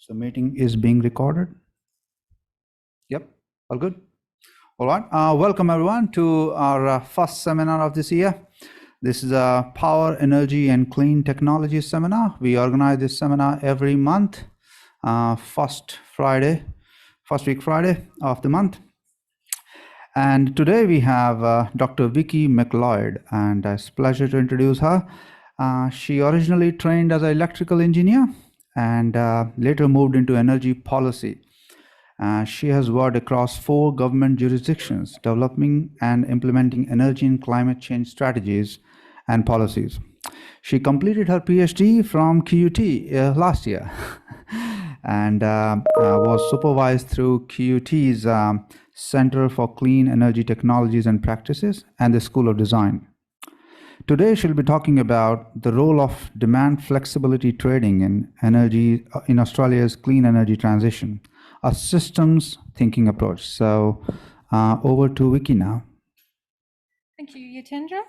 So meeting is being recorded. Yep, all good. All right, welcome everyone to our first seminar of this year. This is a Power, Energy and Clean Technology seminar. We organize this seminar every month, first week Friday of the month. And today we have Dr. Vikki McLeod, and it's a pleasure to introduce her. She originally trained as an electrical engineer and later moved into energy policy. She has worked across 4 government jurisdictions, developing and implementing energy and climate change strategies and policies. She completed her PhD from QUT last year and was supervised through QUT's Center for Clean Energy Technologies and Practices and the School of Design. Today, she'll be talking about the role of demand flexibility trading in energy in Australia's clean energy transition, a systems thinking approach. So over to Vikki now. Thank you, Yatendra.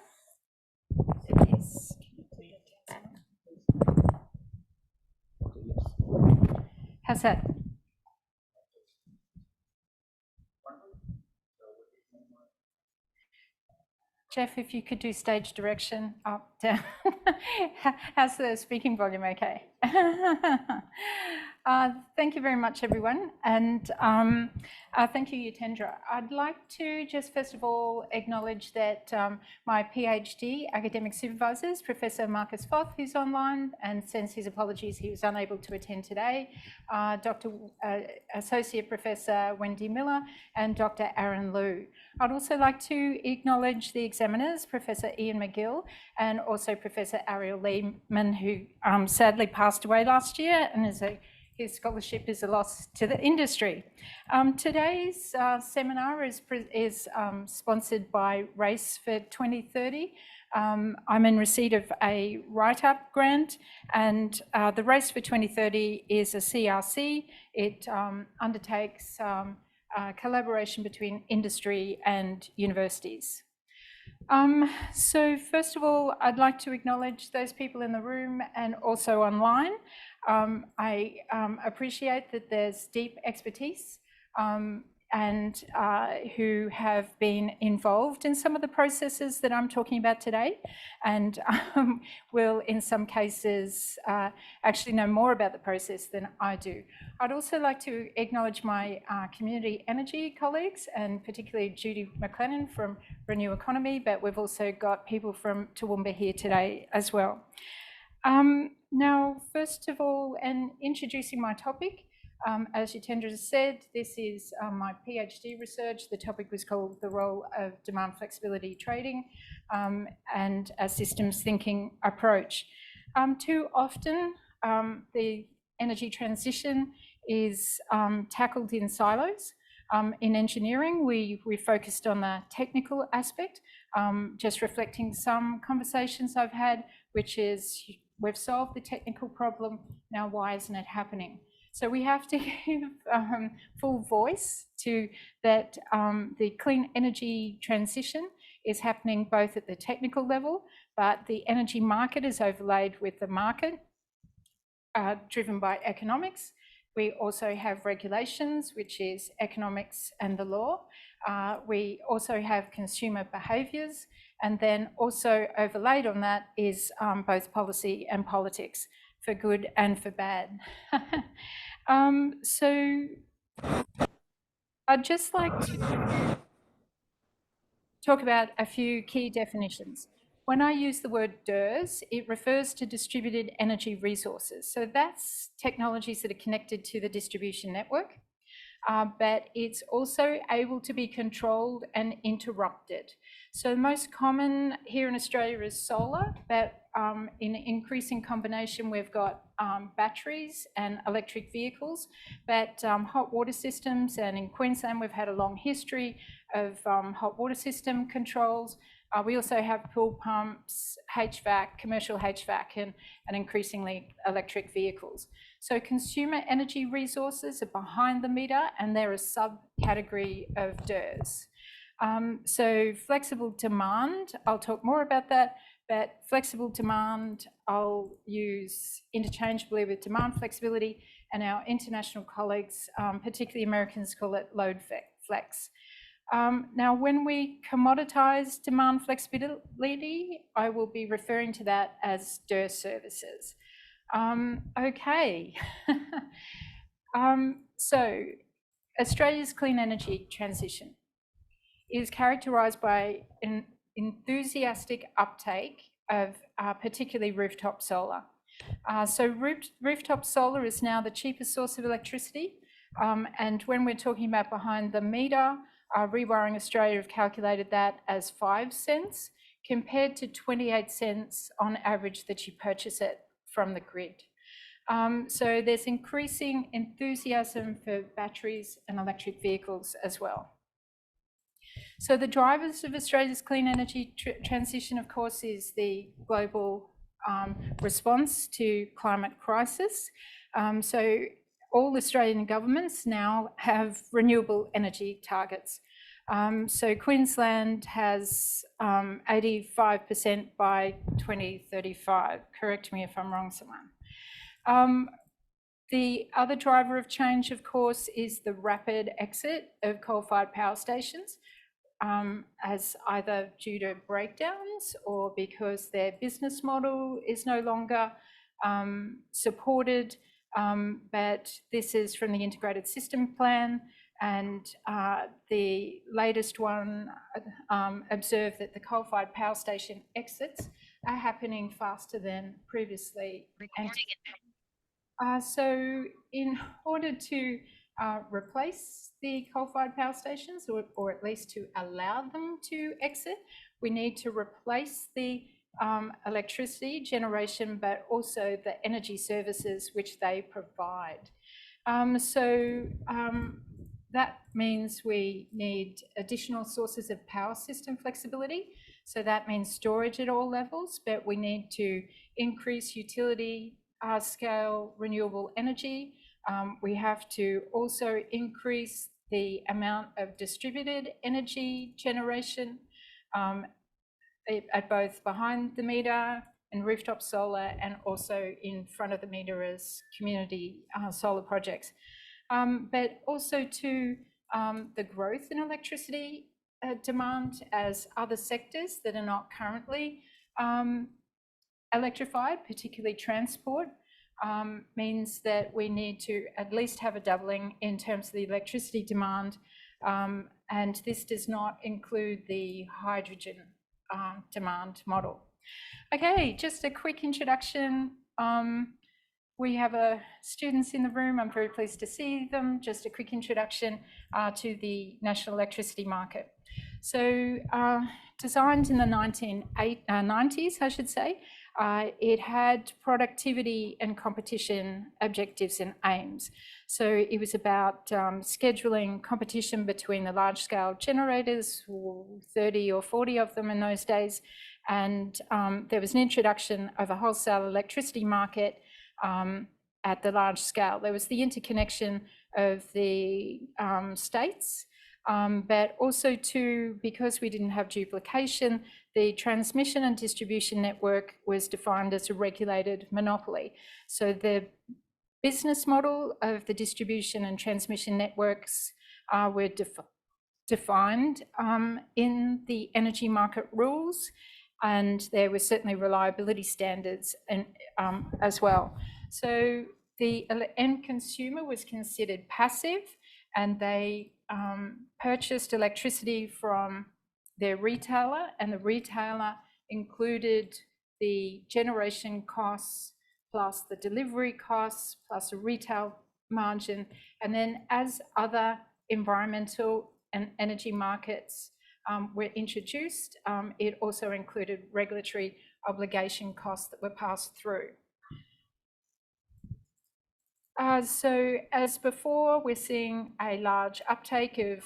How's that? Jeff, if you could do stage direction up, down. How's the speaking volume? Okay. Thank you very much, everyone. And thank you, Yatendra. I'd like to just first of all acknowledge that my PhD academic supervisors, Professor Marcus Foth, who's online and sends his apologies, he was unable to attend today, Associate Professor Wendy Miller and Dr. Aaron Liu. I'd also like to acknowledge the examiners, Professor Ian McGill and also Professor Ariel Lehman, who sadly passed away last year, and his scholarship is a loss to the industry. Today's seminar is sponsored by Race for 2030. I'm in receipt of a write-up grant, and the Race for 2030 is a CRC. It undertakes collaboration between industry and universities. So first of all, I'd like to acknowledge those people in the room and also online. I appreciate that there's deep expertise and who have been involved in some of the processes that I'm talking about today, and will in some cases actually know more about the process than I do. I'd also like to acknowledge my community energy colleagues, and particularly Judy McLennan from Renew Economy, but we've also got people from Toowoomba here today as well. Now, first of all, and introducing my topic, as Yatendra said, this is my PhD research. The topic was called The Role of Demand Flexibility Trading and a Systems Thinking Approach. Too often, the energy transition is tackled in silos. In engineering, we focused on the technical aspect, just reflecting some conversations I've had, which is we've solved the technical problem, now why isn't it happening? So we have to give full voice to that. The clean energy transition is happening both at the technical level, but the energy market is overlaid with the market driven by economics. We also have regulations, which is economics and the law. We also have consumer behaviours, and then also overlaid on that is both policy and politics, for good and for bad. So I'd just like to talk about a few key definitions. When I use the word DERS, it refers to distributed energy resources. So that's technologies that are connected to the distribution network, but it's also able to be controlled and interrupted. So the most common here in Australia is solar, but in increasing combination, we've got batteries and electric vehicles, but hot water systems, and in Queensland, we've had a long history of hot water system controls. We also have pool pumps, HVAC, commercial HVAC, and increasingly electric vehicles. So consumer energy resources are behind the meter, and they're a subcategory of DERS. So flexible demand, I'll talk more about that, but flexible demand I'll use interchangeably with demand flexibility, and our international colleagues, particularly Americans, call it load flex. Now, when we commoditize demand flexibility, I will be referring to that as DER services. Okay. So Australia's clean energy transition is characterised by an enthusiastic uptake of particularly rooftop solar. So rooftop solar is now the cheapest source of electricity. And when we're talking about behind the meter, Rewiring Australia have calculated that as 5 cents compared to 28 cents on average that you purchase it from the grid. So there's increasing enthusiasm for batteries and electric vehicles as well. So the drivers of Australia's clean energy transition, of course, is the global response to climate crisis. So all Australian governments now have renewable energy targets. So Queensland has 85% by 2035. Correct me if I'm wrong, someone. The other driver of change, of course, is the rapid exit of coal-fired power stations, as either due to breakdowns or because their business model is no longer supported. But this is from the Integrated System Plan, and the latest one observed that the coal-fired power station exits are happening faster than previously. So in order to replace the coal-fired power stations, or at least to allow them to exit, we need to replace the electricity generation, but also the energy services which they provide. That means we need additional sources of power system flexibility. So that means storage at all levels, but we need to increase utility scale renewable energy. We have to also increase the amount of distributed energy generation at both behind the meter and rooftop solar, and also in front of the meter as community solar projects. But also to the growth in electricity demand as other sectors that are not currently electrified, particularly transport, means that we need to at least have a doubling in terms of the electricity demand, and this does not include the hydrogen demand model. Okay, just a quick introduction. We have students in the room. I'm very pleased to see them. Just a quick introduction to the national electricity market. So designed in the 1990s, I should say, it had productivity and competition objectives and aims. So it was about scheduling competition between the large-scale generators, 30 or 40 of them in those days, and there was an introduction of a wholesale electricity market at the large scale. There was the interconnection of the states, but also because we didn't have duplication, the transmission and distribution network was defined as a regulated monopoly. So the business model of the distribution and transmission networks were defined in the energy market rules, and there were certainly reliability standards as well. So the end consumer was considered passive, and they purchased electricity from their retailer, and the retailer included the generation costs plus the delivery costs plus a retail margin. And then as other environmental and energy markets were introduced, it also included regulatory obligation costs that were passed through. So as before, we're seeing a large uptake of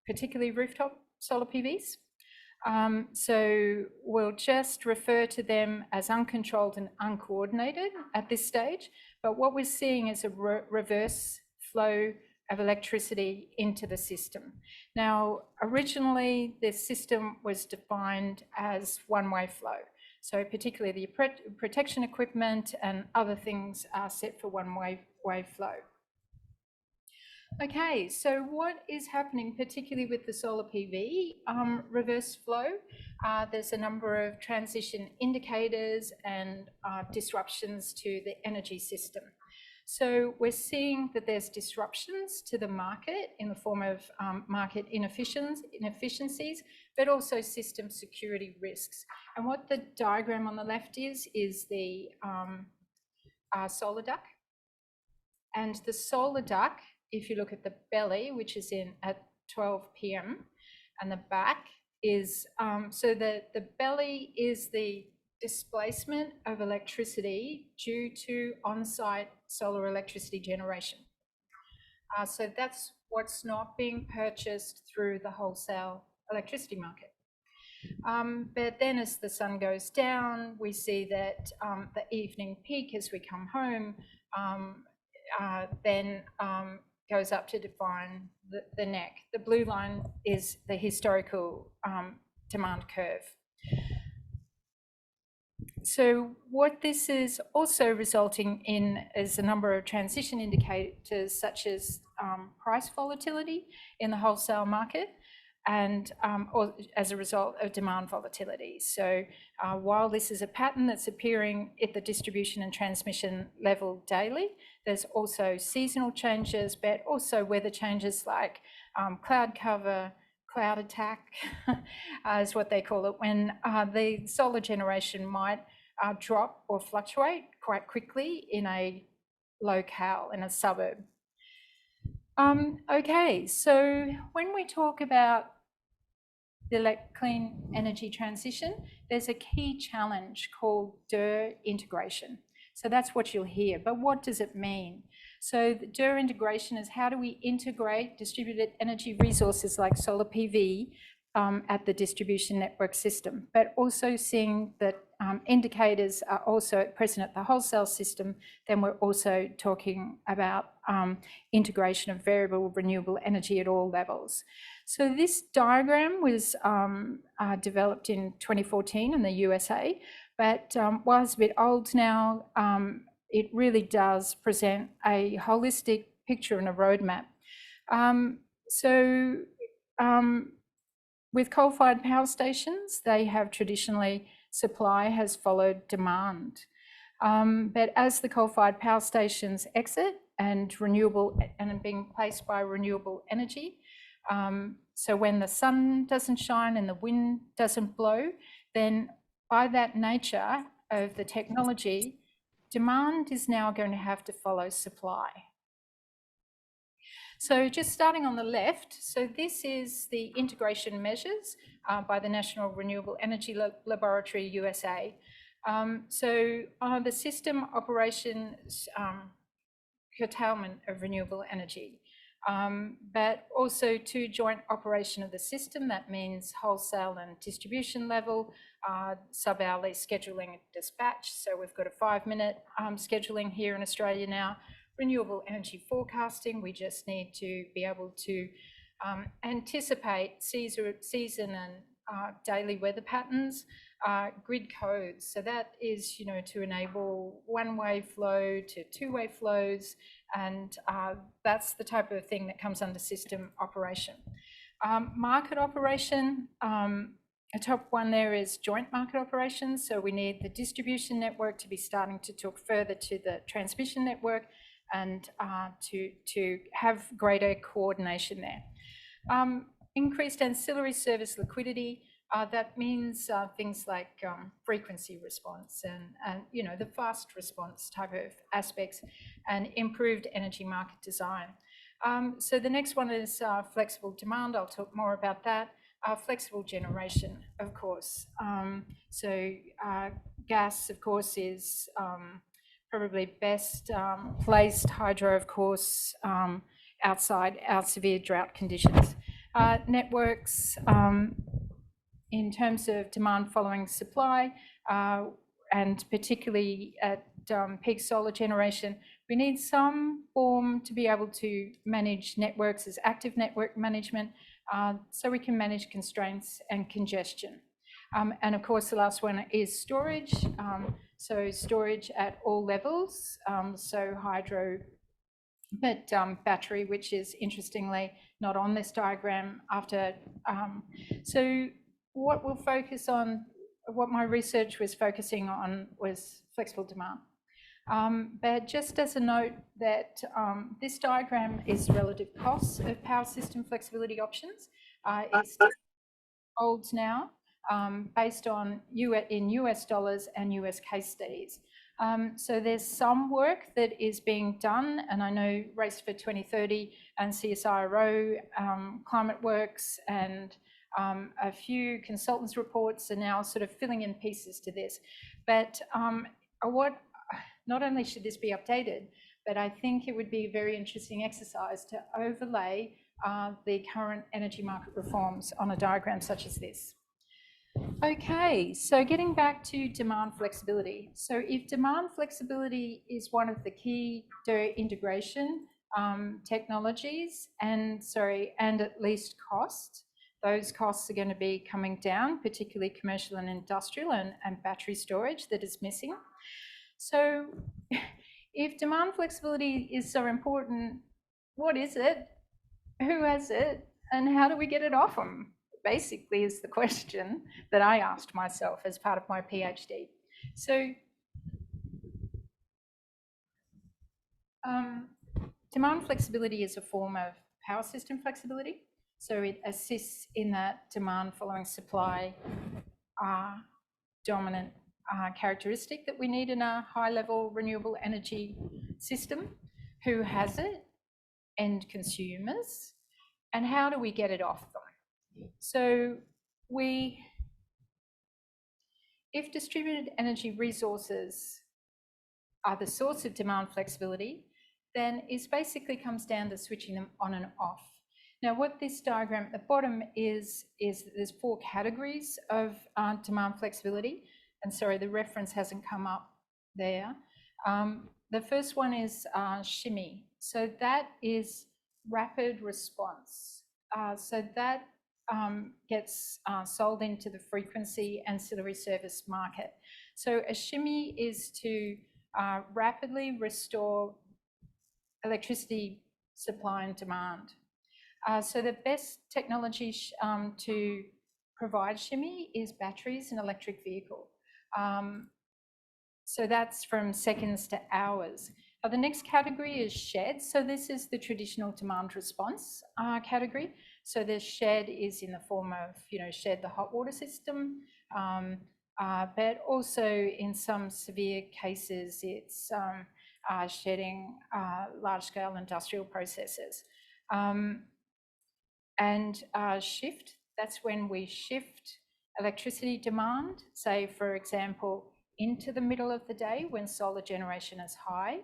particularly rooftop solar PVs. So we'll just refer to them as uncontrolled and uncoordinated at this stage. But what we're seeing is a reverse flow of electricity into the system. Now, originally, this system was defined as one-way flow. So particularly the protection equipment and other things are set for one-way flow. Okay, so what is happening, particularly with the solar PV reverse flow? There's a number of transition indicators and disruptions to the energy system. So we're seeing that there's disruptions to the market in the form of market inefficiencies, but also system security risks. And what the diagram on the left is the solar duct. And the solar duct, if you look at the belly, which is in at 12 p.m, and the back is, so the belly is the displacement of electricity due to on-site solar electricity generation. So that's what's not being purchased through the wholesale electricity market. But then as the sun goes down, we see that the evening peak as we come home then goes up to define the neck. The blue line is the historical demand curve. So what this is also resulting in is a number of transition indicators such as price volatility in the wholesale market and or as a result of demand volatility. So while this is a pattern that's appearing at the distribution and transmission level daily, there's also seasonal changes, but also weather changes like cloud cover, cloud attack is what they call it, when the solar generation might drop or fluctuate quite quickly in a locale, in a suburb. Okay, so when we talk about the clean energy transition, there's a key challenge called integration. So that's what you'll hear, but what does it mean? So the integration is how do we integrate distributed energy resources like solar PV at the distribution network system, but also seeing that indicators are also present at the wholesale system, then we're also talking about integration of variable renewable energy at all levels. So this diagram was developed in 2014 in the USA, but while it's a bit old now, it really does present a holistic picture and a roadmap. With coal-fired power stations, they have traditionally, supply has followed demand. But as the coal-fired power stations exit and being placed by renewable energy, so when the sun doesn't shine and the wind doesn't blow, then by that nature of the technology, demand is now going to have to follow supply. So just starting on the left, so this is the integration measures by the National Renewable Energy Laboratory, USA. The system operations curtailment of renewable energy, but also to joint operation of the system. That means wholesale and distribution level, sub-hourly scheduling and dispatch. So we've got a 5-minute scheduling here in Australia now. Renewable energy forecasting, we just need to be able to anticipate season and daily weather patterns, grid codes. So that is, to enable one-way flow to two-way flows, and that's the type of thing that comes under system operation. Market operation, the top one there is joint market operations. So we need the distribution network to be starting to talk further to the transmission network and to have greater coordination there. Increased ancillary service liquidity, that means things like frequency response and the fast response type of aspects, and improved energy market design. So the next one is flexible demand. I'll talk more about that. Flexible generation, of course. Gas, of course, is probably best placed. Hydro, of course, outside our severe drought conditions. Networks, in terms of demand following supply, and particularly at peak solar generation, we need some form to be able to manage networks as active network management, so we can manage constraints and congestion. And of course, the last one is storage. So storage at all levels, so hydro, but battery, which is interestingly not on this diagram after. So what we'll focus on, what my research was focusing on was flexible demand. But just as a note that this diagram is relative costs of power system flexibility options. It's holds now based on in US dollars and US case studies. So there's some work that is being done, and I know Race for 2030 and CSIRO, Climate Works, and a few consultants' reports are now sort of filling in pieces to this. But not only should this be updated, but I think it would be a very interesting exercise to overlay the current energy market reforms on a diagram such as this. Okay, so getting back to demand flexibility. So if demand flexibility is one of the key integration technologies and at least cost, those costs are going to be coming down, particularly commercial and industrial and battery storage that is missing. So if demand flexibility is so important, what is it? Who has it? And how do we get it off them? Basically is the question that I asked myself as part of my PhD. So demand flexibility is a form of power system flexibility. So it assists in that demand following supply dominant characteristic that we need in a high-level renewable energy system. Who has it? End consumers. And how do we get it off them? So if distributed energy resources are the source of demand flexibility, then it basically comes down to switching them on and off. Now, what this diagram at the bottom is there's 4 categories of demand flexibility. And sorry, the reference hasn't come up there. The first one is shimmy. So that is rapid response. So that gets sold into the frequency ancillary service market. So a shimmy is to rapidly restore electricity supply and demand. So the best technology to provide shimmy is batteries and electric vehicle. So that's from seconds to hours. The next category is shed. So this is the traditional demand response category. So the shed is in the form of, shed the hot water system, but also in some severe cases, it's shedding large-scale industrial processes. And shift, that's when we shift electricity demand, say, for example, into the middle of the day when solar generation is high.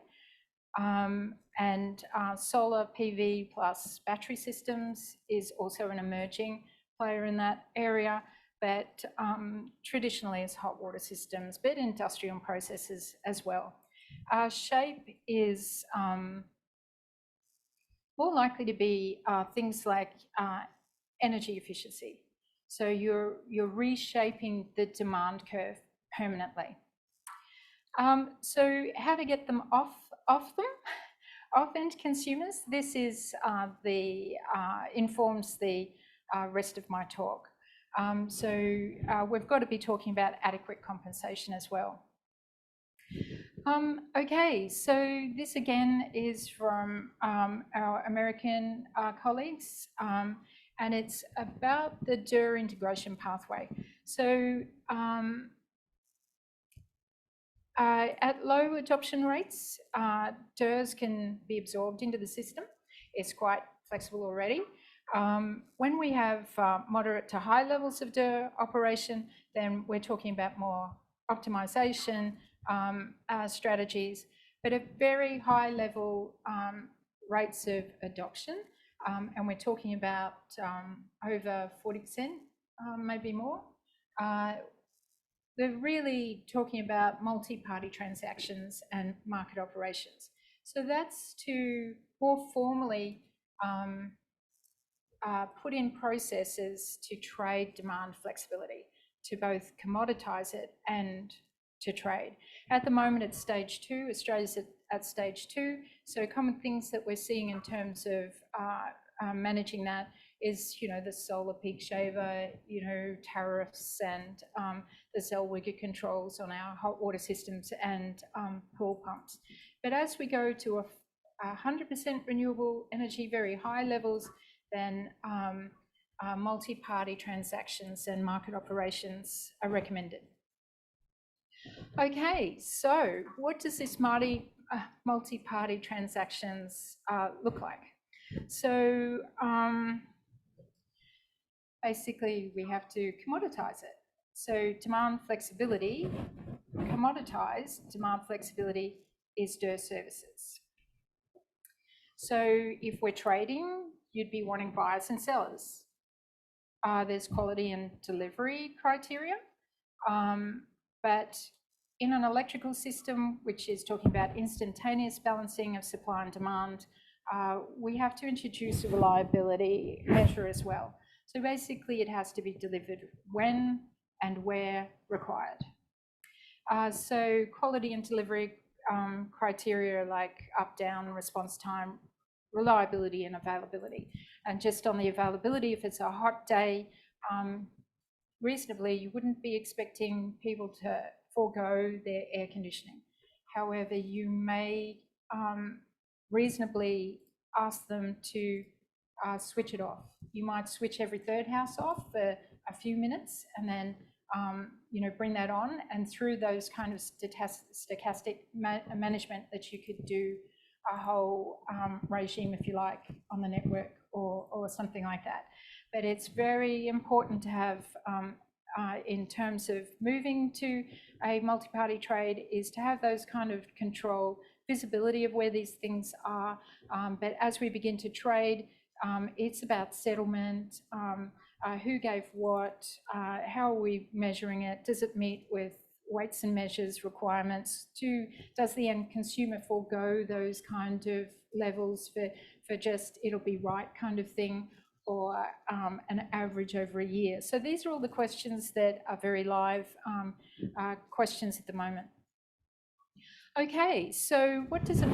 And solar PV plus battery systems is also an emerging player in that area, but traditionally it's hot water systems, but industrial processes as well. Shape is more likely to be things like energy efficiency. So you're reshaping the demand curve permanently. So how to get them off end consumers? This is informs the rest of my talk. So we've got to be talking about adequate compensation as well. Okay, so this again is from our American colleagues, and it's about the DER integration pathway. So at low adoption rates, DERs can be absorbed into the system. It's quite flexible already. When we have moderate to high levels of DER operation, then we're talking about more optimization strategies, but at very high level rates of adoption, and we're talking about over 40%, maybe more. they're really talking about multi-party transactions and market operations. So that's to more formally put in processes to trade demand flexibility, to both commoditize it and to trade. At the moment, it's stage 2. Australia's at stage 2. So common things that we're seeing in terms of managing that is, the solar peak shaver, tariffs and the Zellweger controls on our hot water systems and pool pumps. But as we go to 100% renewable energy, very high levels, then multi-party transactions and market operations are recommended. Okay, so what does this multi-party transactions look like? So basically we have to commoditize it. So demand flexibility, commoditized demand flexibility is DER services. So if we're trading, you'd be wanting buyers and sellers. There's quality and delivery criteria, but in an electrical system, which is talking about instantaneous balancing of supply and demand, we have to introduce a reliability measure as well. So basically it has to be delivered when and where required. So quality and delivery criteria like up, down, response time, reliability and availability. And just on the availability, if it's a hot day, reasonably you wouldn't be expecting people to forego their air conditioning. However, you may reasonably ask them to switch it off. You might switch every third house off for a few minutes and then bring that on, and through those kind of stochastic management that you could do a whole regime, if you like, on the network or something like that. But it's very important to have, in terms of moving to a multi-party trade, is to have those kind of control, visibility of where these things are. But as we begin to trade, it's about settlement, who gave what, how are we measuring it, does it meet with weights and measures requirements, does the end consumer forego those kind of levels for just it'll be right kind of thing, or an average over a year. So these are all the questions that are very live questions at the moment. Okay, so what does a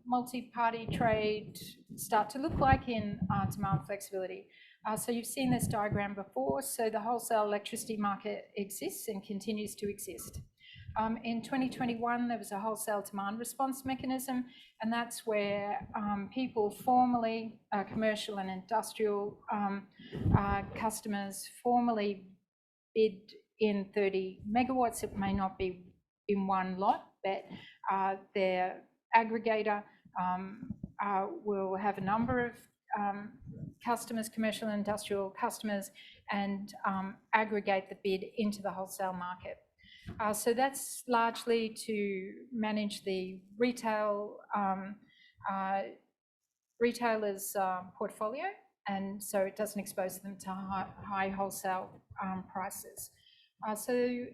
multi-party trade start to look like in demand flexibility? So you've seen this diagram before. So the wholesale electricity market exists and continues to exist. In 2021, there was a wholesale demand response mechanism, and that's where people formally, commercial and industrial customers formally bid in 30 megawatts. It may not be in one lot, but their aggregator will have a number of customers, commercial and industrial customers, and aggregate the bid into the wholesale market. So that's largely to manage the retailers' portfolio, and so it doesn't expose them to high wholesale prices. So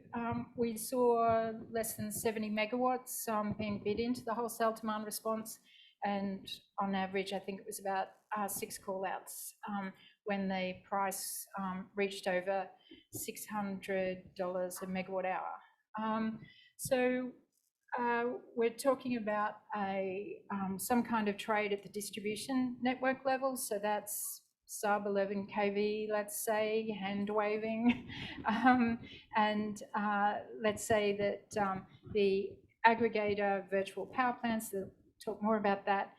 we saw less than 70 megawatts being bid into the wholesale demand response, and on average, I think it was about 6 call-outs when the price reached over $600 a megawatt hour. So we're talking about some kind of trade at the distribution network level. So that's sub 11 kV, let's say, hand waving. And let's say that the aggregator virtual power plants, they'll talk more about that.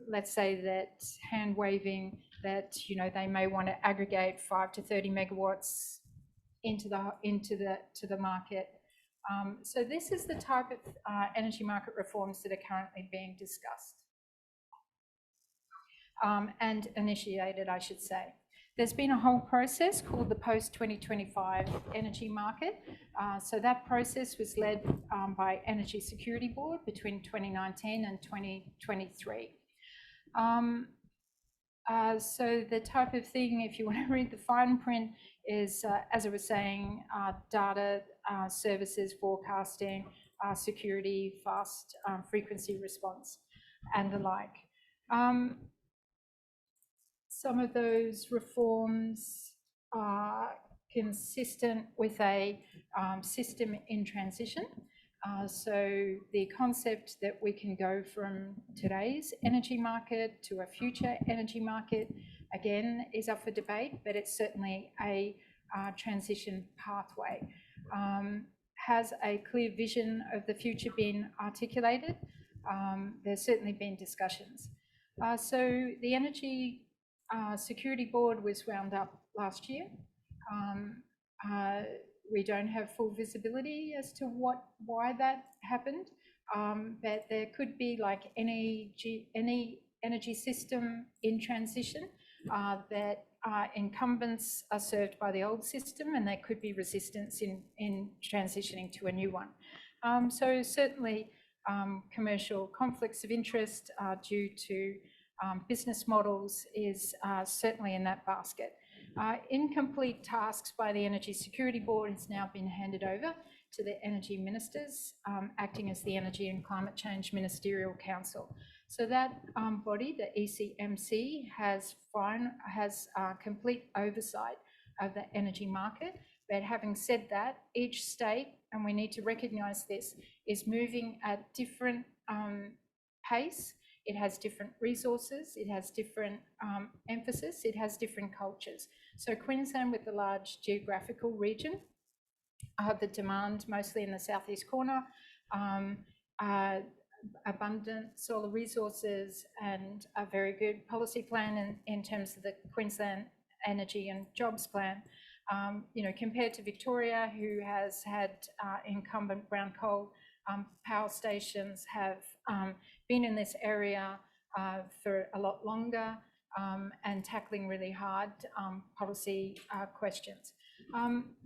Let's say that hand waving, that they may want to aggregate 5 to 30 megawatts into the market. So this is the type of energy market reforms that are currently being discussed and initiated, I should say. There's been a whole process called the post-2025 energy market. So that process was led by Energy Security Board between 2019 and 2023. So the type of thing, if you want to read the fine print, is, as I was saying, data, services, forecasting, security, fast frequency response, and the like. Some of those reforms are consistent with a system in transition. So the concept that we can go from today's energy market to a future energy market, again, is up for debate, but it's certainly a transition pathway. Has a clear vision of the future been articulated? There's certainly been discussions. So the Energy Security Board was wound up last year. We don't have full visibility as to why that happened, but there could be, like any energy system in transition, that incumbents are served by the old system, and there could be resistance in transitioning to a new one. So certainly commercial conflicts of interest due to business models is certainly in that basket. Incomplete tasks by the Energy Security Board has now been handed over to the Energy Ministers, acting as the Energy and Climate Change Ministerial Council. So that body, the ECMC, has complete oversight of the energy market. But having said that, each state, and we need to recognise this, is moving at different pace. It has different resources, it has different emphasis, it has different cultures. So Queensland, with the large geographical region, the demand mostly in the southeast corner, abundant solar resources, and a very good policy plan in terms of the Queensland Energy and Jobs Plan. You know, compared to Victoria, who has had incumbent brown coal power stations, have been in this area for a lot longer and tackling really hard policy questions.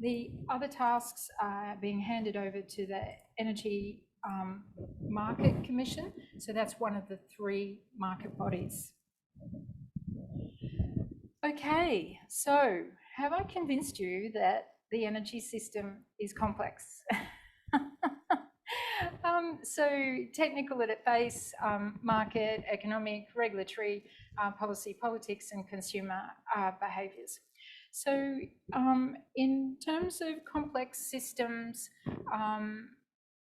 The other tasks are being handed over to the Energy Market Commission. So that's one of the three market bodies. Okay, so have I convinced you that the energy system is complex? So technical at its base, market, economic, regulatory, policy, politics, and consumer behaviours. So in terms of complex systems,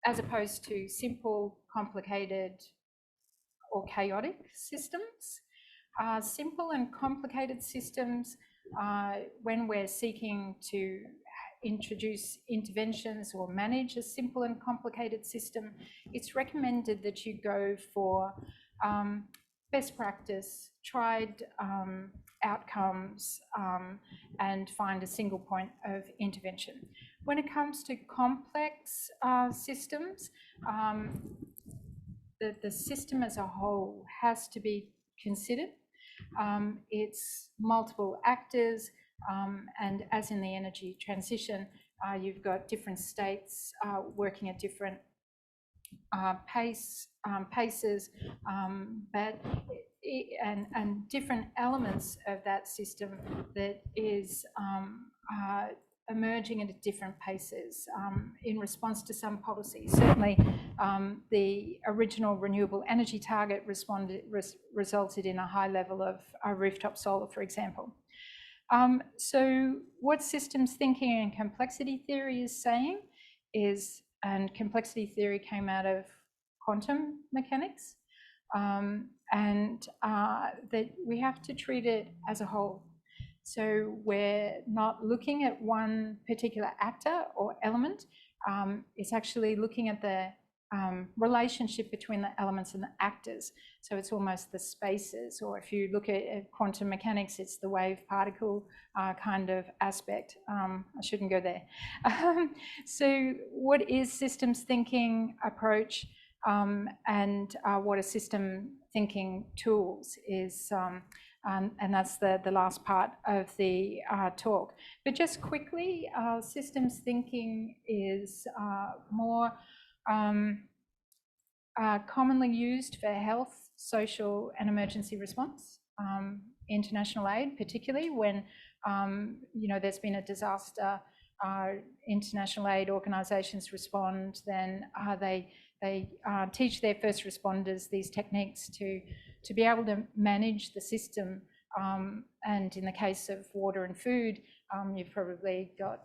as opposed to simple, complicated, or chaotic systems, simple and complicated systems, when we're seeking to introduce interventions or manage a simple and complicated system, it's recommended that you go for best practice, tried outcomes, and find a single point of intervention. When it comes to complex systems, the system as a whole has to be considered. It's multiple actors, and as in the energy transition, you've got different states working at different paces, and different elements of that system that is emerging at different paces in response to some policies. Certainly, the original renewable energy target resulted in a high level of rooftop solar, for example. So what systems thinking and complexity theory is saying is, and complexity theory came out of quantum mechanics, and that we have to treat it as a whole. So we're not looking at one particular actor or element. It's actually looking at the relationship between the elements and the actors. So it's almost the spaces, or if you look at quantum mechanics, it's the wave particle kind of aspect. I shouldn't go there. So what is systems thinking approach, and what are system thinking tools is, and that's the last part of the talk. But just quickly, systems thinking is more commonly used for health, social, and emergency response international aid, particularly when there's been a disaster. International aid organisations respond, then they teach their first responders these techniques to be able to manage the system. And in the case of water and food, you've probably got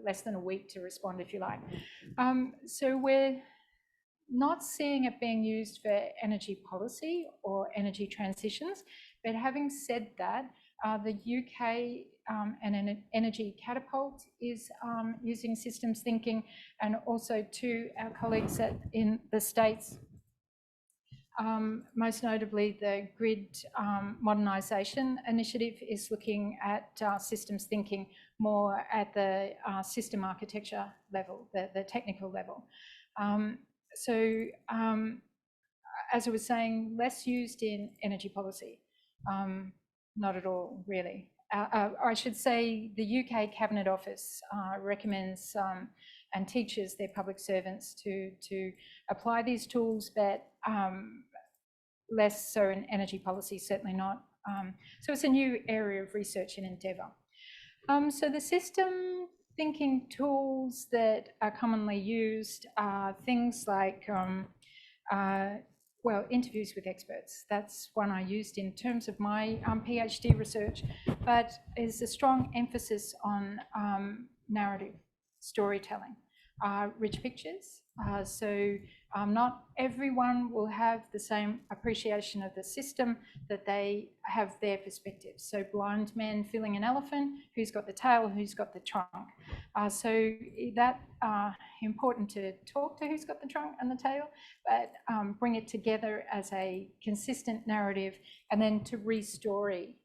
less than a week to respond, if you like. So we're not seeing it being used for energy policy or energy transitions. But having said that, the UK and an energy catapult is using systems thinking, and also to our colleagues in the States, most notably the grid modernisation initiative is looking at systems thinking more at the system architecture level, the technical level. So as I was saying, less used in energy policy, not at all really. I should say the UK Cabinet Office recommends and teaches their public servants to apply these tools, but less so in energy policy, certainly not. So it's a new area of research and endeavour. So the system thinking tools that are commonly used are things like, interviews with experts. That's one I used in terms of my PhD research, but there's a strong emphasis on narrative storytelling, rich pictures. So not everyone will have the same appreciation of the system, that they have their perspective. So blind men filling an elephant, who's got the tail, who's got the trunk. So that important to talk to who's got the trunk and the tail, but bring it together as a consistent narrative, and then to re-story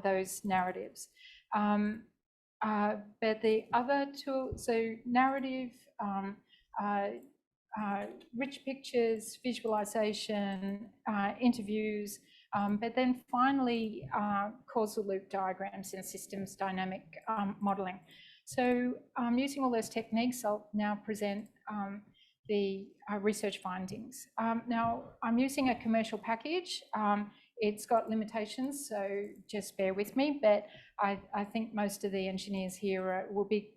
those narratives. But the other tool, so narrative, rich pictures, visualization, interviews, but then finally causal loop diagrams and systems dynamic modelling. So using all those techniques, I'll now present the research findings. Now, I'm using a commercial package. It's got limitations, so just bear with me, but I think most of the engineers here will be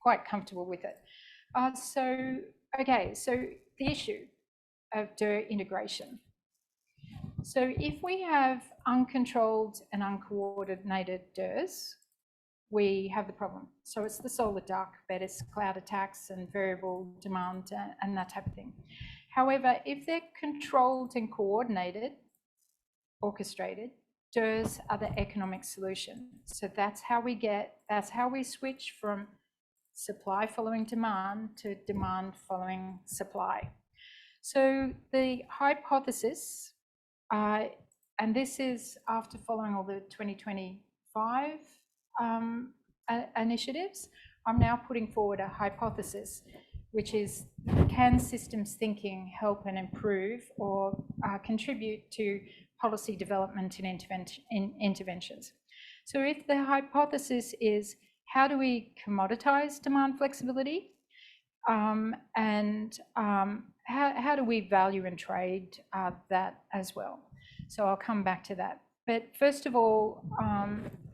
quite comfortable with it. So the issue of DER integration. So if we have uncontrolled and uncoordinated DERs, we have the problem. So it's the solar dark, but it's cloud attacks and variable demand and that type of thing. However, if they're controlled and coordinated, orchestrated, DERs are the economic solution. So that's how we switch from supply following demand to demand following supply. So the hypothesis, and this is after following all the 2025 initiatives, I'm now putting forward a hypothesis, which is, can systems thinking help and improve or contribute to policy development and interventions? So if the hypothesis is, how do we commoditize demand flexibility? And how do we value and trade that as well? So I'll come back to that. But first of all,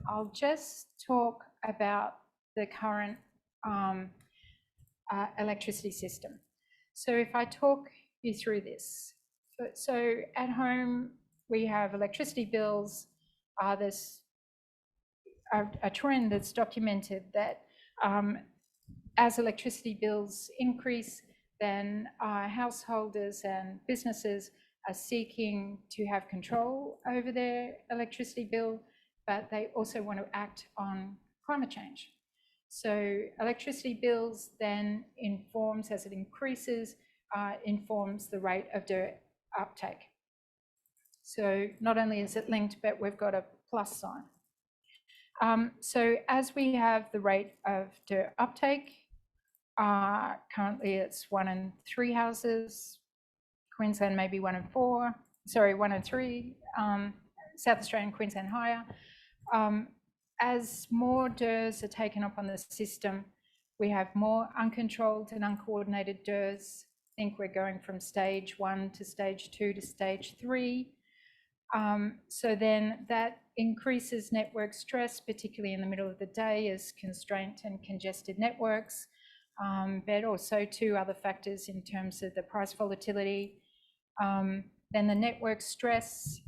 I'll just talk about the current electricity system. So if I talk you through this, so at home we have electricity bills. There's a trend that's documented that as electricity bills increase, then householders and businesses are seeking to have control over their electricity bill, but they also want to act on climate change. So electricity bills then informs, as it increases, informs the rate of DER uptake. So not only is it linked, but we've got a plus sign. So as we have the rate of DER uptake, currently it's 1 in 3 houses, Queensland maybe 1 in 4, sorry, 1 in 3, South Australia and Queensland higher. As more DERs are taken up on the system, we have more uncontrolled and uncoordinated DERs. I think we're going from stage 1 to stage 2 to stage 3. So then that increases network stress, particularly in the middle of the day as constrained and congested networks, but also two other factors in terms of the price volatility. Then the network stress,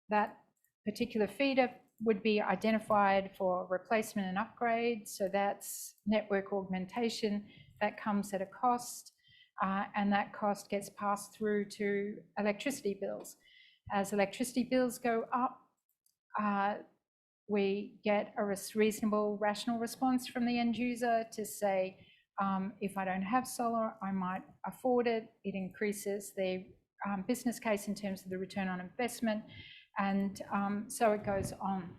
that particular feeder would be identified for replacement and upgrade. So that's network augmentation that comes at a cost, and that cost gets passed through to electricity bills. As electricity bills go up, we get a reasonable, rational response from the end user to say, if I don't have solar, I might afford it. It increases the business case in terms of the return on investment, and so it goes on.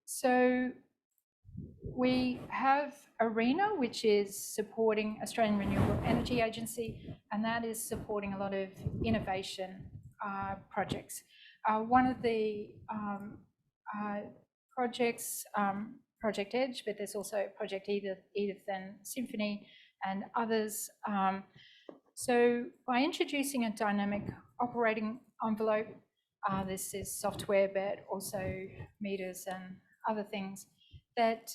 So we have ARENA, which is supporting Australian Renewable Energy Agency, and that is supporting a lot of innovation projects. One of the projects, Project Edge, but there's also Project Edith and Symphony and others. So by introducing a dynamic operating envelope, this is software, but also meters and other things, that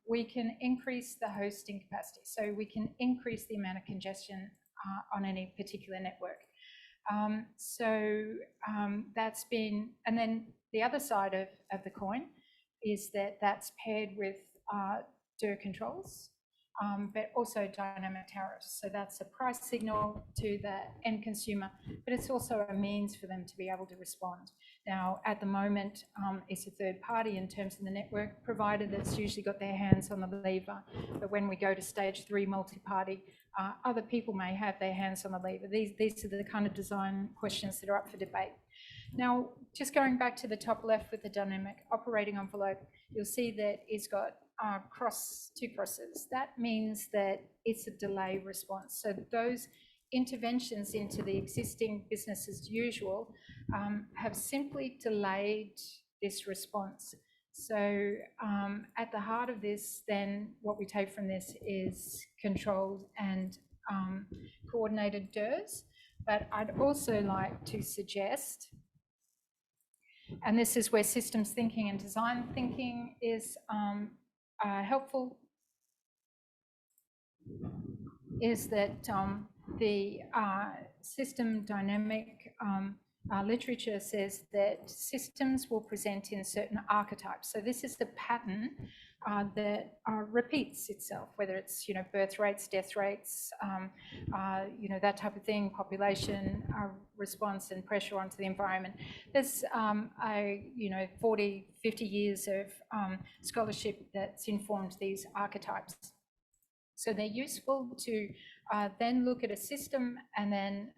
we can increase the hosting capacity. So we can increase the amount of congestion on any particular network. That's been, and then the other side of the coin is that that's paired with DER controls, but also dynamic tariffs. So that's a price signal to the end consumer, but it's also a means for them to be able to respond. Now, at the moment, it's a third party in terms of the network provider that's usually got their hands on the lever. But when we go to stage 3 multi-party, other people may have their hands on the lever. These are the kind of design questions that are up for debate. Now, just going back to the top left with the dynamic operating envelope, you'll see that it's got two crosses. That means that it's a delay response. So those interventions into the existing business as usual have simply delayed this response. So at the heart of this, then what we take from this is controlled and coordinated DERs. But I'd also like to suggest, and this is where systems thinking and design thinking is helpful, is that the system dynamic literature says that systems will present in certain archetypes. So this is the pattern that repeats itself, whether it's birth rates, death rates, that type of thing, population response and pressure onto the environment. There's 40, 50 years of scholarship that's informed these archetypes. So they're useful to then look at a system and then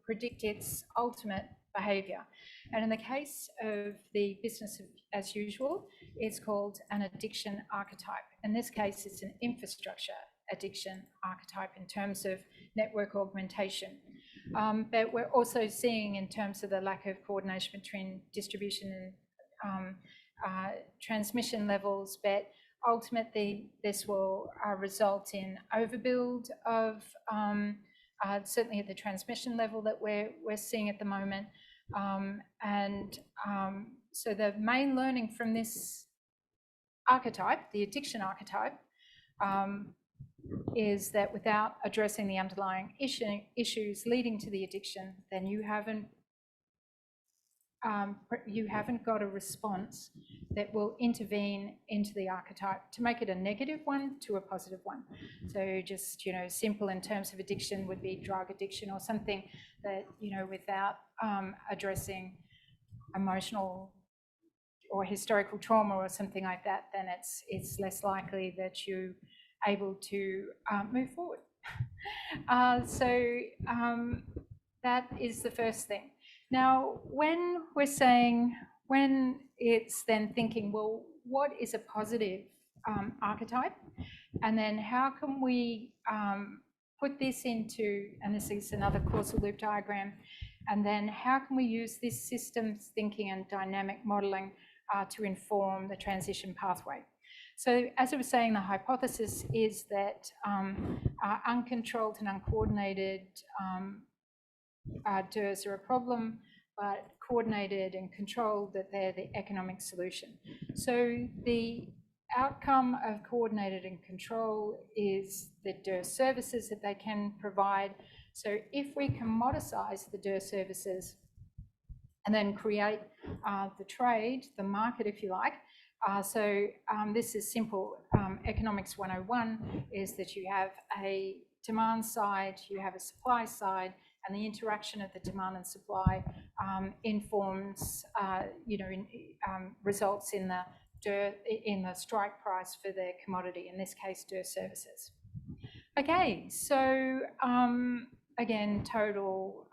predict its ultimate behaviour. And in the case of the business as usual, it's called an addiction archetype. In this case, it's an infrastructure addiction archetype in terms of network augmentation. But we're also seeing, in terms of the lack of coordination between distribution and transmission levels, but ultimately this will result in overbuild of certainly at the transmission level that we're seeing at the moment. So the main learning from this archetype, the addiction archetype, is that without addressing the underlying issues leading to the addiction, then you haven't got a response that will intervene into the archetype to make it a negative one to a positive one. So just, simple in terms of addiction would be drug addiction or something that, without addressing emotional or historical trauma or something like that, then it's less likely that you're able to move forward. That is the first thing. Now, when it's then thinking, well, what is a positive archetype? And then how can we put this into, and this is another causal loop diagram, and then how can we use this systems thinking and dynamic modelling to inform the transition pathway? So as I was saying, the hypothesis is that uncontrolled and uncoordinated DERs are a problem, but coordinated and controlled, that they're the economic solution. So the outcome of coordinated and control is the DER services that they can provide. So if we commoditize the DER services and then create the trade, the market, if you like. This is simple economics 101, is that you have a demand side, you have a supply side, and the interaction of the demand and supply informs, results in the strike price for the commodity, in this case, DER services. Okay, so again, total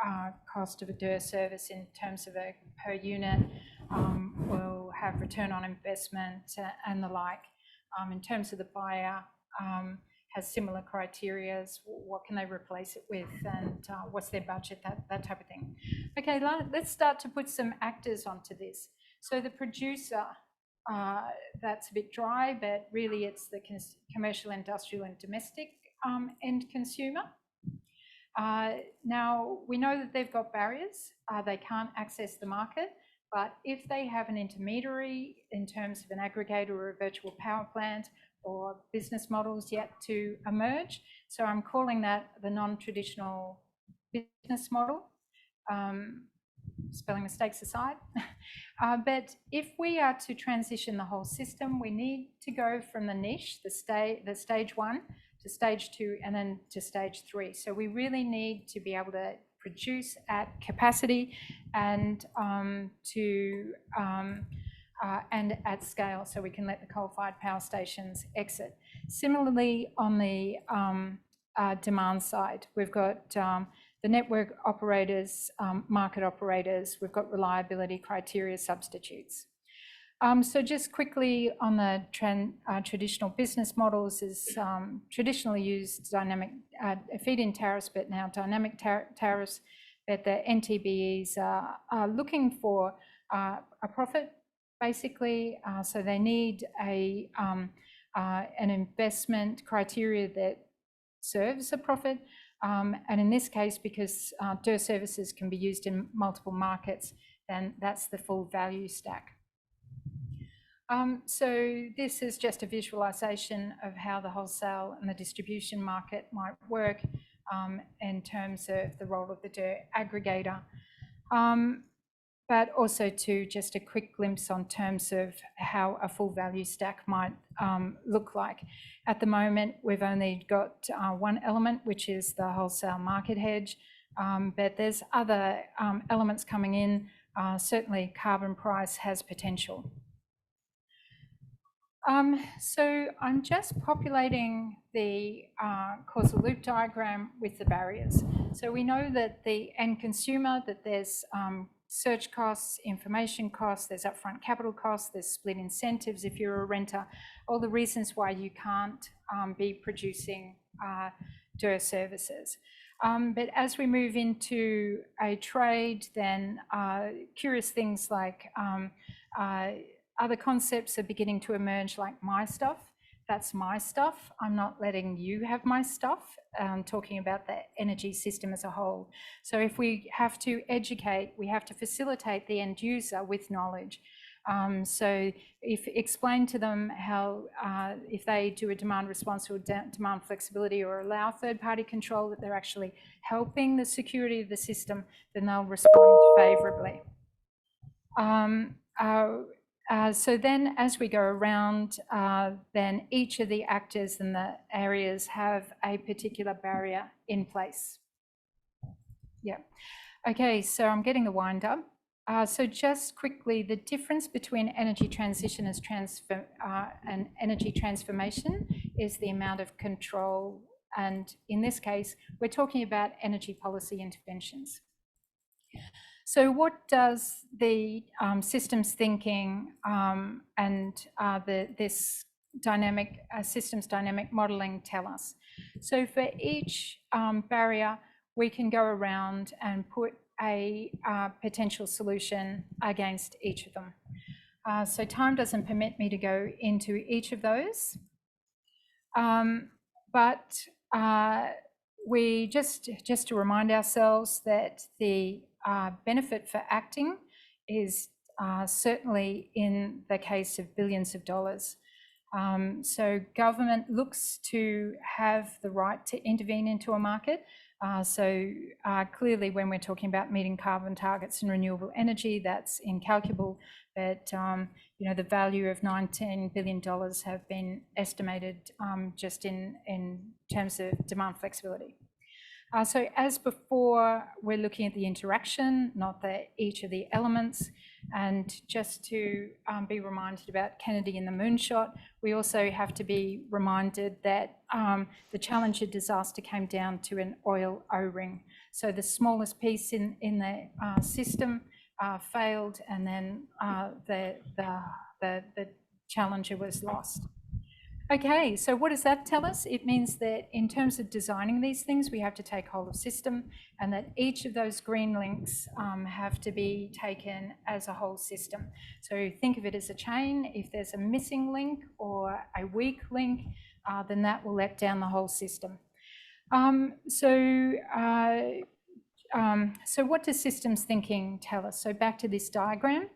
cost of a DER service in terms of a per unit will have return on investment and the like. In terms of the buyer, has similar criteria. What can they replace it with, and what's their budget, that type of thing. Okay, let's start to put some actors onto this. So the producer, that's a bit dry, but really it's the commercial, industrial and domestic end consumer. Now, we know that they've got barriers. They can't access the market, but if they have an intermediary in terms of an aggregator or a virtual power plant, or business models yet to emerge, so I'm calling that the non-traditional business model, spelling mistakes aside. But if we are to transition the whole system, we need to go from the niche, the stage 1, to stage 2, and then to stage 3. So we really need to be able to produce at capacity and and at scale, so we can let the coal-fired power stations exit. Similarly, on the demand side, we've got the network operators, market operators, we've got reliability criteria substitutes. So just quickly on the traditional business models, is traditionally used dynamic feed-in tariffs, but now dynamic tariffs, that the NTBEs are looking for a profit, basically. So they need an investment criteria that serves a profit. And in this case, because DER services can be used in multiple markets, then that's the full value stack. So this is just a visualization of how the wholesale and the distribution market might work in terms of the role of the DER aggregator. But also to just a quick glimpse on terms of how a full value stack might look like. At the moment, we've only got one element, which is the wholesale market hedge, but there's other elements coming in. Certainly carbon price has potential. So I'm just populating the causal loop diagram with the barriers. So we know that the end consumer, that there's search costs, information costs, there's upfront capital costs, there's split incentives if you're a renter, all the reasons why you can't be producing DER services. But as we move into a trade, then curious things like other concepts are beginning to emerge, like my stuff. That's my stuff. I'm not letting you have my stuff. Talking about the energy system as a whole. So if we have to educate, we have to facilitate the end user with knowledge. So if explain to them how, if they do a demand response or demand flexibility or allow third-party control, that they're actually helping the security of the system, then they'll respond favourably. So then as we go around, then each of the actors and the areas have a particular barrier in place. Yeah. Okay, so I'm getting the wind up. So just quickly, the difference between energy transition and energy transformation is the amount of control. And in this case, we're talking about energy policy interventions. So what does the systems thinking and this dynamic systems dynamic modelling tell us? So for each barrier, we can go around and put a potential solution against each of them. So time doesn't permit me to go into each of those, but we just to remind ourselves that the benefit for acting is certainly in the case of billions of dollars. So government looks to have the right to intervene into a market. Clearly, when we're talking about meeting carbon targets and renewable energy, that's incalculable. But the value of $19 billion have been estimated just in terms of demand flexibility. So as before, we're looking at the interaction, not each of the elements. And just to be reminded about Kennedy and the moonshot, we also have to be reminded that the Challenger disaster came down to an oil O-ring. So the smallest piece in the system failed, and then the Challenger was lost. Okay, so what does that tell us? It means that in terms of designing these things, we have to take hold of system, and that each of those green links have to be taken as a whole system. So think of it as a chain. If there's a missing link or a weak link, then that will let down the whole system. So what does systems thinking tell us? So back to this diagram.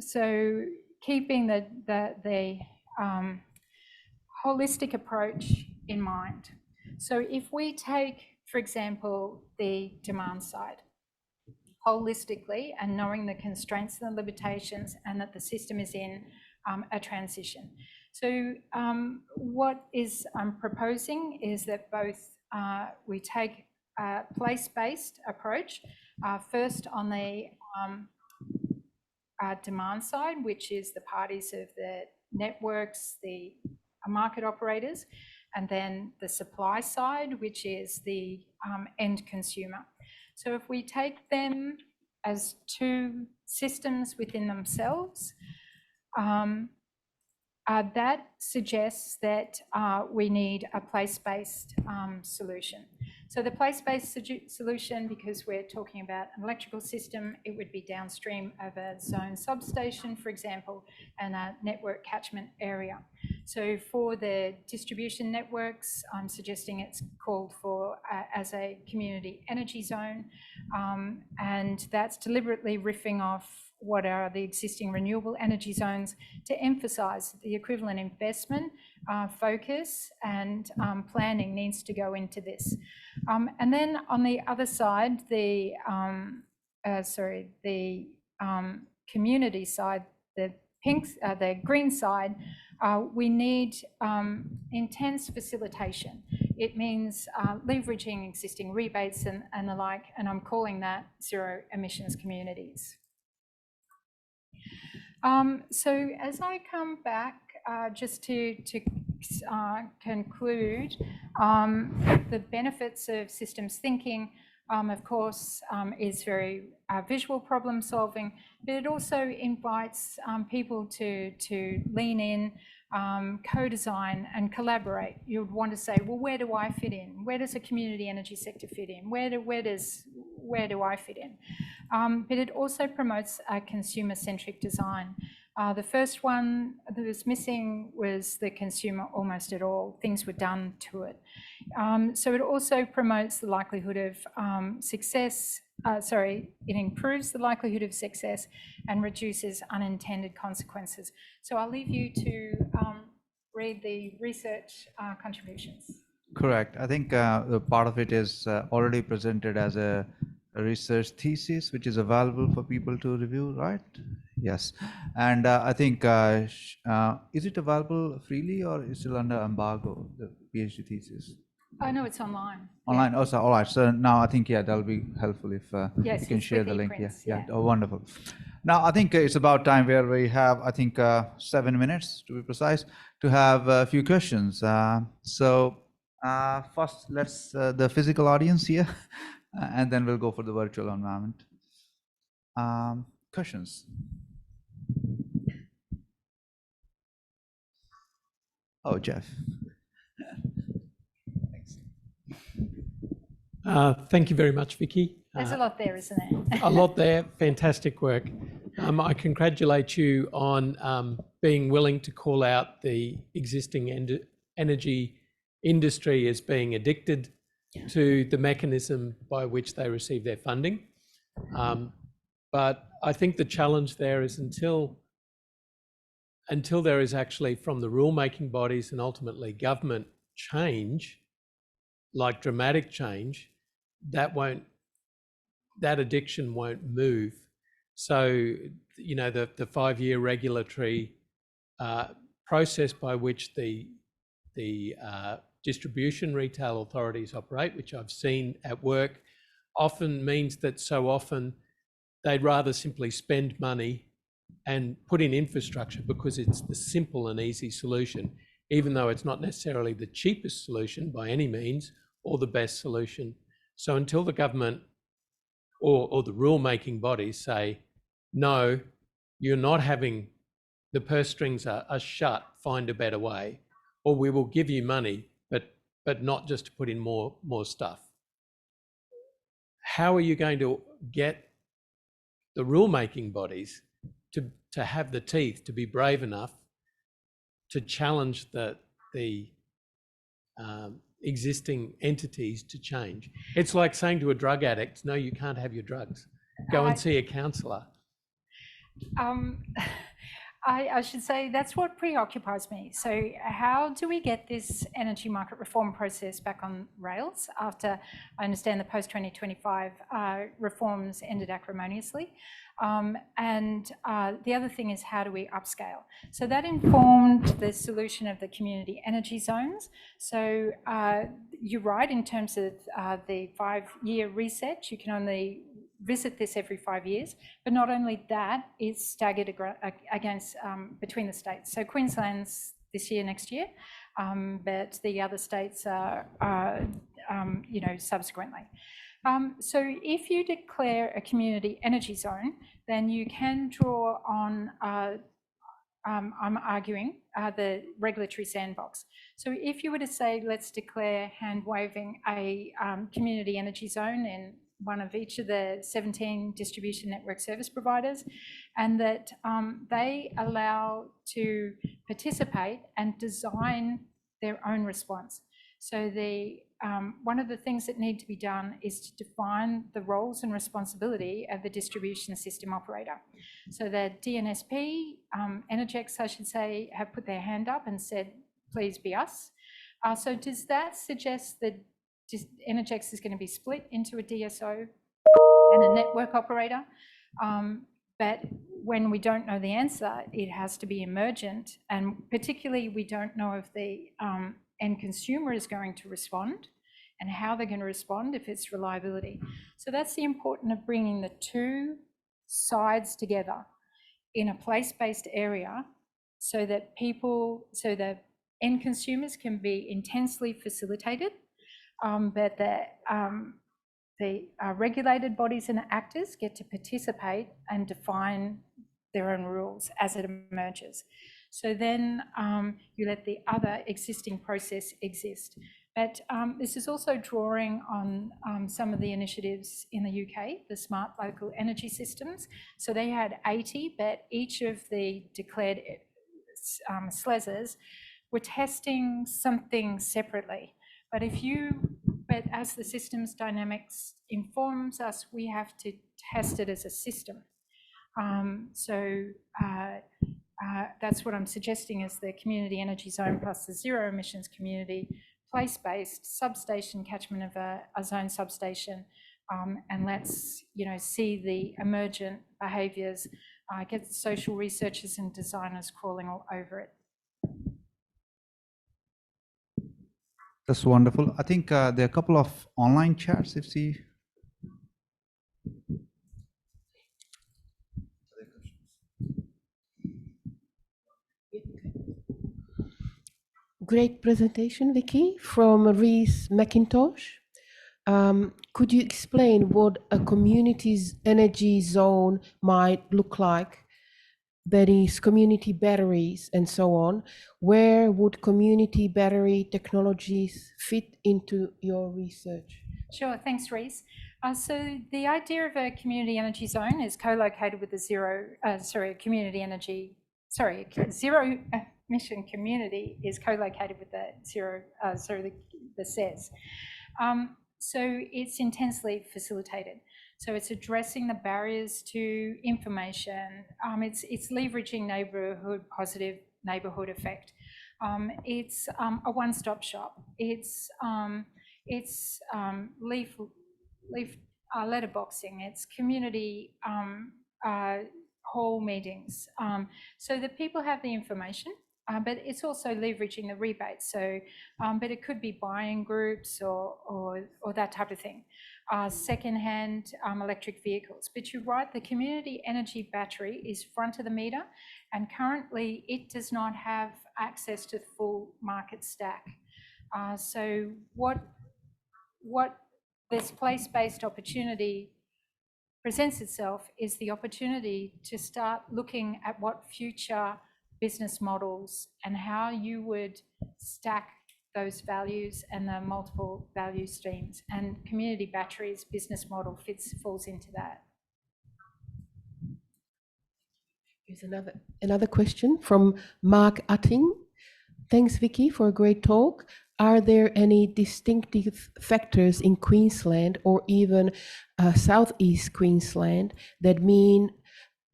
So keeping the holistic approach in mind. So if we take, for example, the demand side, holistically, and knowing the constraints and the limitations, and that the system is in a transition. So what I'm proposing is that both we take a place-based approach, first on the demand side, which is the parties of the networks, the market operators, and then the supply side, which is the end consumer. So if we take them as two systems within themselves, that suggests that we need a place-based solution. So the place-based solution, because we're talking about an electrical system, it would be downstream of a zone substation, for example, and a network catchment area. So for the distribution networks, I'm suggesting it's called for as a community energy zone, and that's deliberately riffing off what are the existing renewable energy zones to emphasise the equivalent investment, focus and planning needs to go into this. And then on the other side, the community side, the green side, we need intense facilitation. It means leveraging existing rebates and the like, and I'm calling that zero emissions communities. So as I come back, just to conclude, the benefits of systems thinking, of course, is very visual problem solving, but it also invites people to lean in, co-design and collaborate. You'd want to say, well, where do I fit in? Where does a community energy sector fit in? Where do I fit in? But it also promotes a consumer-centric design. The first one that was missing was the consumer almost at all. Things were done to it. So it also promotes the likelihood of success. It improves the likelihood of success and reduces unintended consequences. So I'll leave you to read the research contributions. Correct. I think the part of it is already presented as a research thesis, which is available for people to review, right? Yes. And I think, is it available freely or is it still under embargo, the PhD thesis? Oh, no, it's online. Online, yeah. Oh, so, all right. So now I think, yeah, that'll be helpful if yes, you can share the link. Yeah. Oh, wonderful. Now, I think it's about time where we have, I think, 7 minutes to be precise, to have a few questions. First, let's the physical audience here, and then we'll go for the virtual environment. Questions? Oh, Jeff. Thanks. Thank you very much, Vikki. There's a lot there, isn't there? A lot there. Fantastic work. I congratulate you on being willing to call out the existing energy industry as being addicted to the mechanism by which they receive their funding. But I think the challenge there is until there is actually from the rule-making bodies and ultimately government change, like dramatic change, that addiction won't move. So, you know, the 5-year regulatory process by which the distribution retail authorities operate, which I've seen at work, often means that so often they'd rather simply spend money and put in infrastructure because it's the simple and easy solution, even though it's not necessarily the cheapest solution by any means or the best solution. So until the government or the rule-making bodies say, no, you're not having, the purse strings are shut, find a better way, or we will give you money, but not just to put in more stuff. How are you going to get the rule-making bodies to have the teeth to be brave enough to challenge the existing entities to change? It's like saying to a drug addict, no, you can't have your drugs. Go and see a counsellor. I should say that's what preoccupies me. So how do we get this energy market reform process back on rails after I understand the post-2025 reforms ended acrimoniously? And the other thing is, how do we upscale? So that informed the solution of the community energy zones. So you're right in terms of the 5-year reset. You can only visit this every 5 years, but not only that, it's staggered against between the states. So Queensland's this year, next year, but the other states are you know, subsequently. So if you declare a community energy zone, then you can draw on, I'm arguing, the regulatory sandbox. So if you were to say, let's declare hand-waving a community energy zone in one of each of the 17 distribution network service providers, and that they allow to participate and design their own response. So one of the things that need to be done is to define the roles and responsibility of the distribution system operator. So the DNSP, Energex, I should say, have put their hand up and said, please be us. So does that suggest that Energex is going to be split into a DSO and a network operator? But when we don't know the answer, it has to be emergent, and particularly we don't know if the end consumer is going to respond and how they're going to respond, if it's reliability. So that's the importance of bringing the two sides together in a place-based area so that the end consumers can be intensely facilitated, but the regulated bodies and actors get to participate and define their own rules as it emerges. So then you let the other existing process exist. But this is also drawing on some of the initiatives in the UK, the smart local energy systems. So they had 80, but each of the declared SLESs were testing something separately. But as the systems dynamics informs us, we have to test it as a system. That's what I'm suggesting is the community energy zone plus the zero emissions community, place-based substation catchment of a zone substation, and let's see the emergent behaviours, get social researchers and designers crawling all over it. That's wonderful. I think there are a couple of online chats. If you Great presentation, Vikki, from Reese McIntosh. Could you explain what a community's energy zone might look like? That is, community batteries and so on. Where would community battery technologies fit into your research? Sure, thanks, Reese. So the idea of a community energy zone is co-located with the zero emission community is co-located with the zero, the SES. So it's intensely facilitated. So it's addressing the barriers to information. It's leveraging neighbourhood, positive neighbourhood effect. It's a one-stop shop. It's letterboxing. It's community hall meetings, so that people have the information. But it's also leveraging the rebates. So, but it could be buying groups or that type of thing. Secondhand electric vehicles. But you're right, the community energy battery is front of the meter, and currently it does not have access to the full market stack. So what this place-based opportunity presents itself is the opportunity to start looking at what future business models and how you would stack those values and the multiple value streams, and community batteries business model falls into that. Here's another question from Mark Utting. Thanks, Vikki, for a great talk. Are there any distinctive factors in Queensland or even southeast Queensland that mean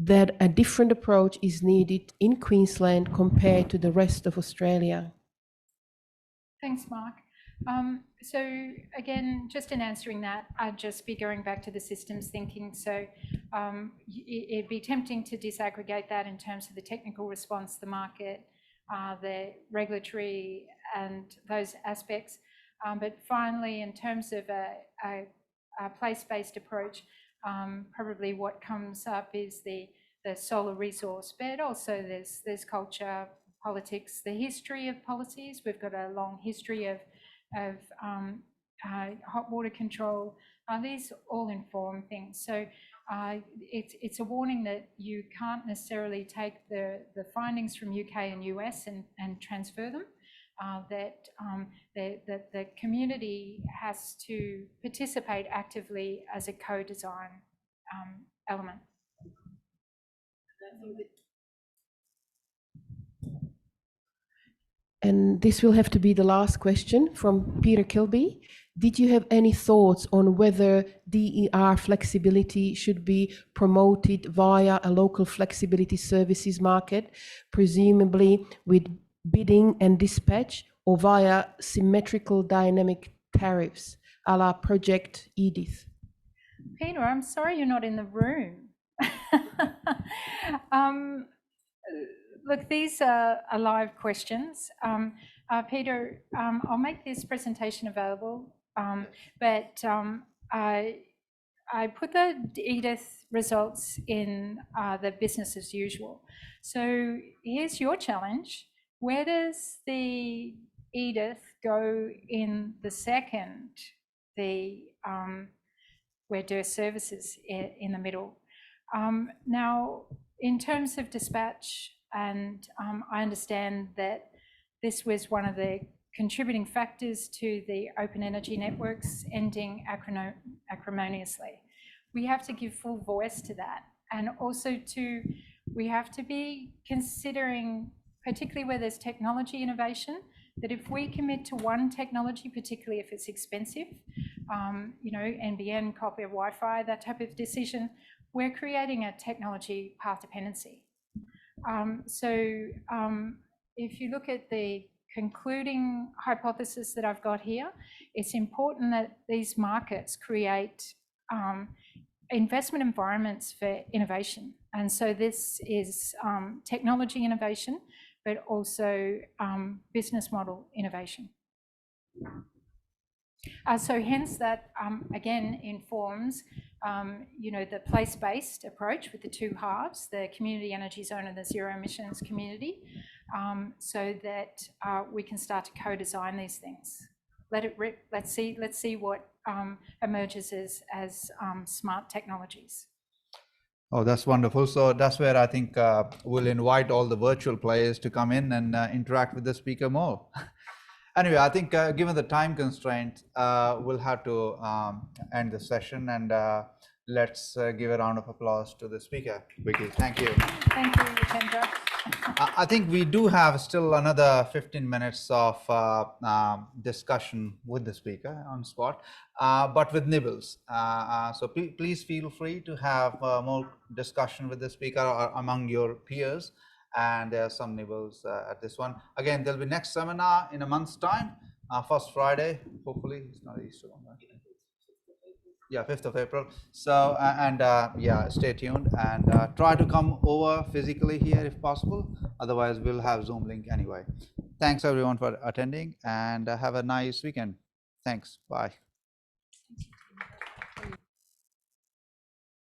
that a different approach is needed in Queensland compared to the rest of Australia? Thanks, Mark. So again, just in answering that, I'd just be going back to the systems thinking. So it'd be tempting to disaggregate that in terms of the technical response, the market, the regulatory and those aspects. But finally, in terms of a place-based approach, probably what comes up is the solar resource, but also there's culture, politics, the history of policies. We've got a long history of hot water control. These all inform things. So it's a warning that you can't necessarily take the findings from UK and US and transfer them. That the community has to participate actively as a co-design element. And this will have to be the last question from Peter Kilby. Did you have any thoughts on whether DER flexibility should be promoted via a local flexibility services market, presumably with bidding and dispatch, or via symmetrical dynamic tariffs, a la Project Edith? Peter, I'm sorry you're not in the room. Look, these are live questions. Peter, I'll make this presentation available, but I put the Edith results in the business as usual. So here's your challenge. Where does the Edith go in the second, where DER services in the middle? Now, in terms of dispatch, and I understand that this was one of the contributing factors to the open energy networks ending acrimoniously. We have to give full voice to that, and also we have to be considering, particularly where there's technology innovation, that if we commit to one technology, particularly if it's expensive, NBN, copper, Wi-Fi, that type of decision, we're creating a technology path dependency. If you look at the concluding hypothesis that I've got here, it's important that these markets create investment environments for innovation. And so this is technology innovation, but also business model innovation. So hence that, again, informs the place-based approach with the two halves, the community energy zone and the zero emissions community, so that we can start to co-design these things. Let it rip. Let's see what emerges as smart technologies. Oh, that's wonderful. So that's where I think we'll invite all the virtual players to come in and interact with the speaker more. Anyway, I think given the time constraint, we'll have to end the session, and let's give a round of applause to the speaker. Vikki, thank you. Thank you, Jitendra. I think we do have still another 15 minutes of discussion with the speaker on spot, but with nibbles. So please feel free to have more discussion with the speaker or among your peers. And there are some nibbles at this one. Again, there'll be next seminar in a month's time, first Friday. Hopefully, it's not Easter one, right? Yeah, 5th of April. So, yeah, stay tuned and try to come over physically here if possible. Otherwise, we'll have Zoom link anyway. Thanks everyone for attending and have a nice weekend. Thanks. Bye.